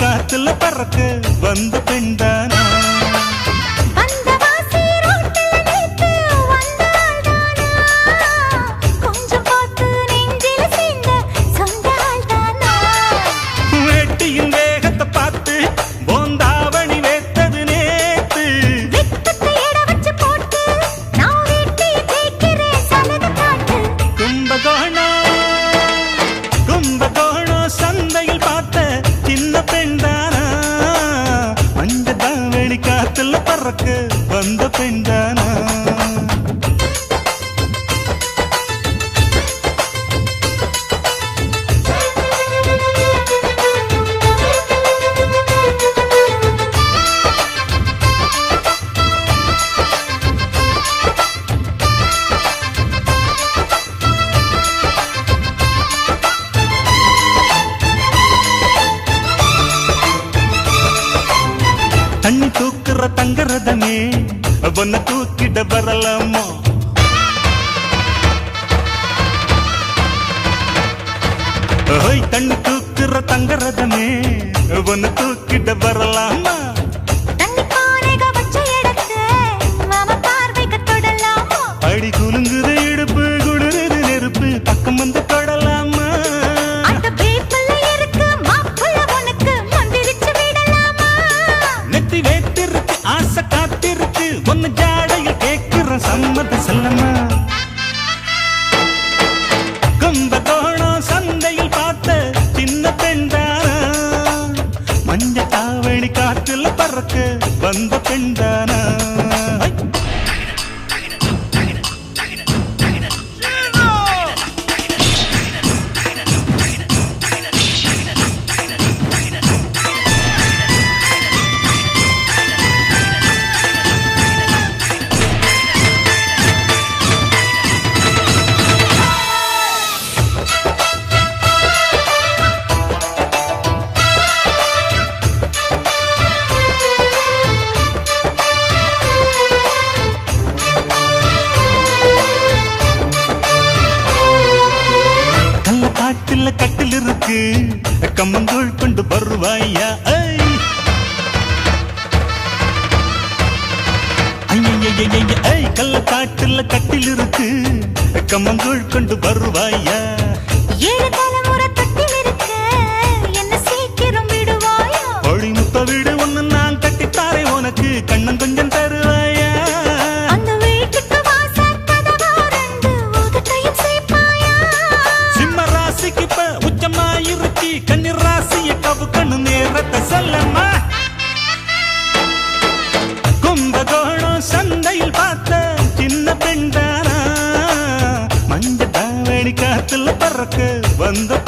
காத்துல பறக்க வந்த பெண்தானா வேட்டியின் வேகத்தை பார்த்து போந்தாவணி வேத்தது நேத்து கும்பகோணம் சந்தையில் பார்த்த சின்ன பெண்தானா மஞ்ச தாவணி காத்துல பறக்க வந்த பெண்தானா தண்ணி தூக்குற தங்கரதமே ஒன்ன தூக்கிட வரலாமா தண்ணி தூக்குற தங்கரதமே ஒன்ன தூக்கிட வரலாமா அடி குலுங்குற இடுப்பு குடுறது நெருப்பு பக்கம் வந்து தொடலாமா நெத்தி வேத்திருக்கு ஆசை காத்திருக்கு ஒன்னு ஜாடையில் கேட்கிற சம்மத செல்லமா கும்பகோணம் சந்தையில் பார்த்த சின்ன பெண்தானா மஞ்ச தாவணி காற்றுல பறக்க வந்த பெண்தானா கட்டில் இருக்கு கம்மங்கூழ் கொண்டு வருவாயா கள்ள காட்டுல கட்டில் இருக்கு கம்மங்கூழ் கொண்டு வருவாயா முத்த வீடு ஒண்ணு நான் கட்டித்தாரே உனக்கு கண்ணம் கொஞ்சம் தருவாயா கண்ணீர் ராசிய கவு கண்ணு நேரத்தை சொல்லம்மா கும்பகோணம் சந்தையில் பார்த்த சின்ன பெண்தானா மஞ்ச தாவணி காத்துல பறக்க வந்த